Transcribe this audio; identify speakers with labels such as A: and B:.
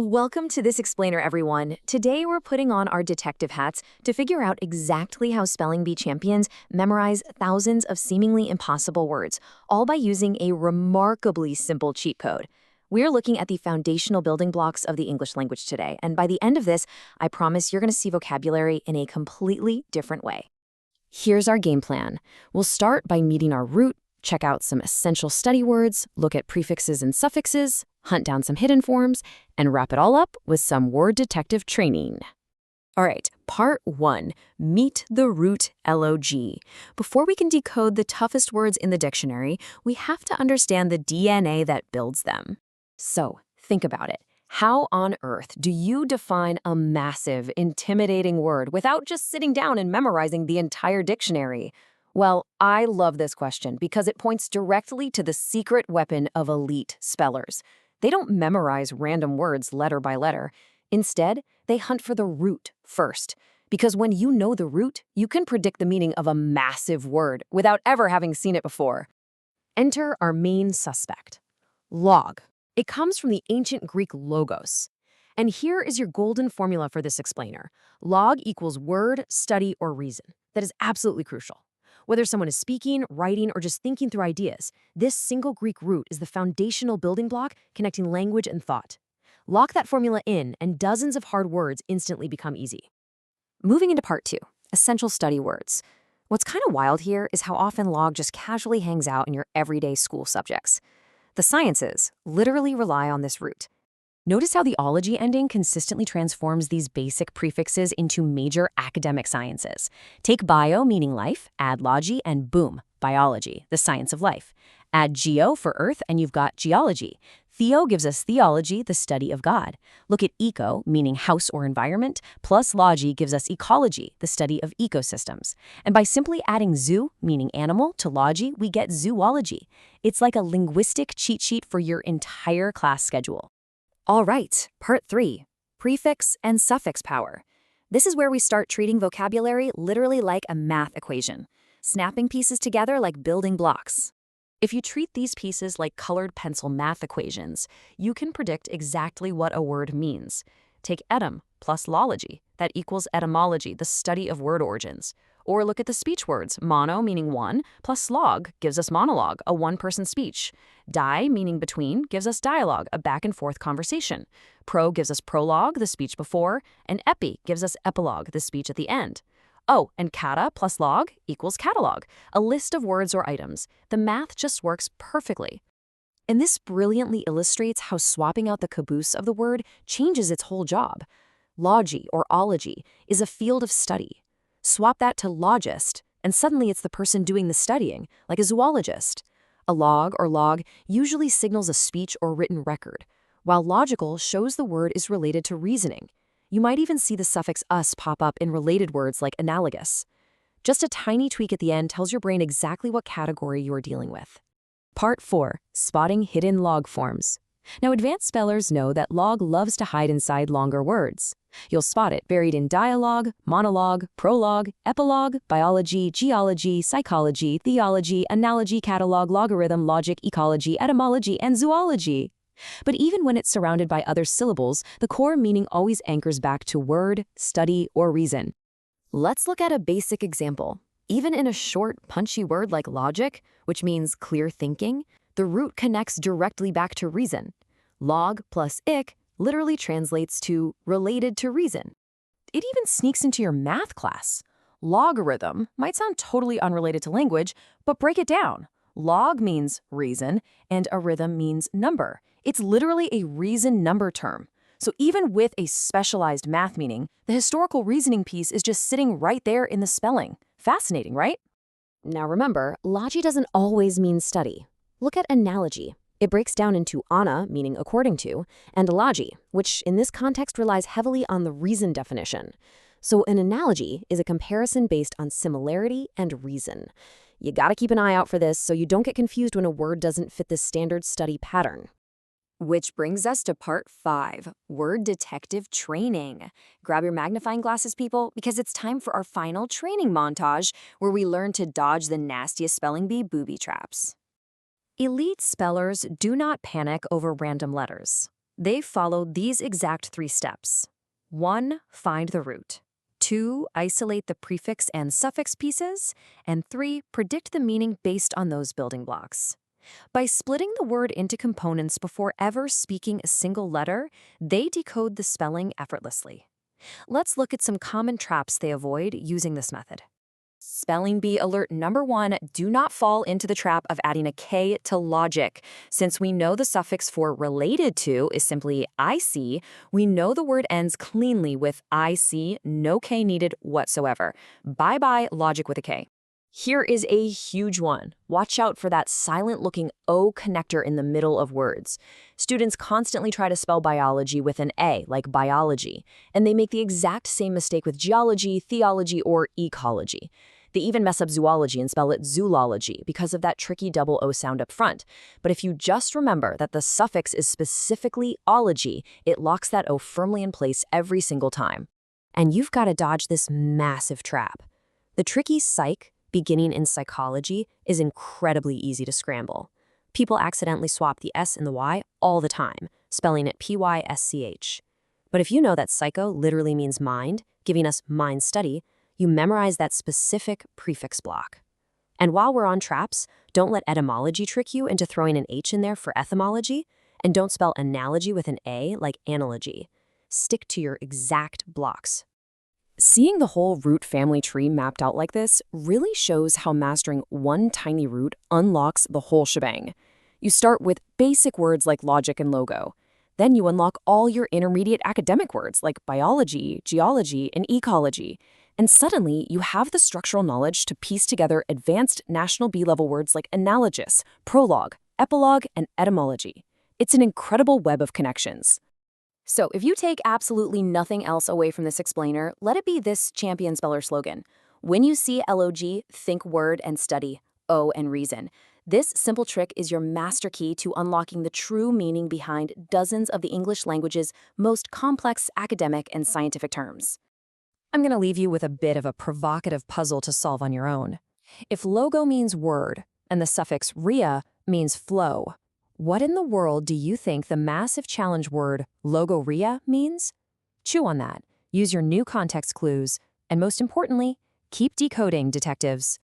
A: Welcome to This Explainer, everyone. Today we're putting on our detective hats to figure out exactly how spelling bee champions memorize thousands of seemingly impossible words, all by using a remarkably simple cheat code. We're looking at the foundational building blocks of the English language today, and by the end of this, I promise you're going to see vocabulary in a completely different way. Here's our game plan. We'll start by meeting our root, check out some essential study words, look at prefixes and suffixes, hunt down some hidden forms, and wrap it all up with some word detective training. All right, part 1, meet the root log. Before we can decode the toughest words in the dictionary, we have to understand the DNA that builds them. So, think about it. How on earth do you define a massive, intimidating word without just sitting down and memorizing the entire dictionary? Well, I love this question because it points directly to the secret weapon of elite spellers. They don't memorize random words letter by letter. Instead, they hunt for the root first. Because when you know the root, you can predict the meaning of a massive word without ever having seen it before. Enter our main suspect, log. It comes from the ancient Greek logos. And here is your golden formula for this explainer. Log equals word, study, or reason. That is absolutely crucial. Whether someone is speaking, writing, or just thinking through ideas, this single Greek root is the foundational building block connecting language and thought. Lock that formula in, and dozens of hard words instantly become easy. Moving into part 2, essential study words. What's kind of wild here is how often log just casually hangs out in your everyday school subjects. The sciences literally rely on this root. Notice how the ology ending consistently transforms these basic prefixes into major academic sciences. Take bio, meaning life, add logy, and boom, biology, the science of life. Add geo for earth, and you've got geology. Theo gives us theology, the study of God. Look at eco, meaning house or environment, plus logy gives us ecology, the study of ecosystems. And by simply adding zoo, meaning animal, to logy, we get zoology. It's like a linguistic cheat sheet for your entire class schedule. All right, part 3, prefix and suffix power. This is where we start treating vocabulary literally like a math equation, snapping pieces together like building blocks. If you treat these pieces like colored pencil math equations, you can predict exactly what a word means. Take etym plus lology, that equals etymology, the study of word origins. Or look at the speech words, mono meaning one, plus log gives us monologue, a one-person speech. Di meaning between gives us dialogue, a back-and-forth conversation. Pro gives us prologue, the speech before, and epi gives us epilogue, the speech at the end. Oh, and kata plus log equals catalog, a list of words or items. The math just works perfectly. And this brilliantly illustrates how swapping out the caboose of the word changes its whole job. Logy or ology is a field of study. Swap that to logist, and suddenly it's the person doing the studying, like a zoologist. A log or log usually signals a speech or written record, while logical shows the word is related to reasoning. You might even see the suffix us pop up in related words like analogous. Just a tiny tweak at the end tells your brain exactly what category you're dealing with. Part 4, spotting hidden log forms. Now, advanced spellers know that log loves to hide inside longer words. You'll spot it buried in dialogue, monologue, prologue, epilogue, biology, geology, psychology, theology, analogy, catalog, logarithm, logic, ecology, etymology, and zoology. But even when it's surrounded by other syllables, the core meaning always anchors back to word, study, or reason. Let's look at a basic example. Even in a short, punchy word like logic, which means clear thinking, the root connects directly back to reason. Log plus ic literally translates to related to reason. It even sneaks into your math class. Logarithm might sound totally unrelated to language, but break it down. Log means reason, and a rhythm means number. It's literally a reason number term. So even with a specialized math meaning, the historical reasoning piece is just sitting right there in the spelling. Fascinating, right? Now remember, logy doesn't always mean study. Look at analogy. It breaks down into ana, meaning according to, and logy, which in this context relies heavily on the reason definition. So an analogy is a comparison based on similarity and reason. You gotta keep an eye out for this so you don't get confused when a word doesn't fit the standard study pattern. Which brings us to part 5, word detective training. Grab your magnifying glasses, people, because it's time for our final training montage where we learn to dodge the nastiest spelling bee booby traps. Elite spellers do not panic over random letters. They followed these exact 3 steps. 1. Find the root. 2. Isolate the prefix and suffix pieces. And 3. Predict the meaning based on those building blocks. By splitting the word into components before ever speaking a single letter, they decode the spelling effortlessly. Let's look at some common traps they avoid using this method. Spelling bee alert number 1, do not fall into the trap of adding a K to logic. Since we know the suffix for related to is simply IC, we know the word ends cleanly with IC, no K needed whatsoever. Bye-bye logic with a K. Here is a huge one. Watch out for that silent-looking O connector in the middle of words. Students constantly try to spell biology with an A, like biology, and they make the exact same mistake with geology, theology, or ecology. They even mess up zoology and spell it zoology because of that tricky double O sound up front. But if you just remember that the suffix is specifically ology, it locks that O firmly in place every single time. And you've got to dodge this massive trap. The tricky psych, beginning in psychology, is incredibly easy to scramble. People accidentally swap the S and the Y all the time, spelling it P-Y-S-C-H. But if you know that psycho literally means mind, giving us mind study, you memorize that specific prefix block. And while we're on traps, don't let etymology trick you into throwing an H in there for etymology, and don't spell analogy with an A like analogy. Stick to your exact blocks. Seeing the whole root family tree mapped out like this really shows how mastering one tiny root unlocks the whole shebang. You start with basic words like logic and logo. Then you unlock all your intermediate academic words like biology, geology, and ecology. And suddenly, you have the structural knowledge to piece together advanced National B-level words like analogous, prologue, epilogue, and etymology. It's an incredible web of connections. So if you take absolutely nothing else away from this explainer, let it be this champion speller slogan. When you see LOG, think word and study, O and reason. This simple trick is your master key to unlocking the true meaning behind dozens of the English language's most complex academic and scientific terms. I'm going to leave you with a bit of a provocative puzzle to solve on your own. If logo means word and the suffix ria means flow, what in the world do you think the massive challenge word logoria means? Chew on that, use your new context clues, and most importantly, keep decoding, detectives.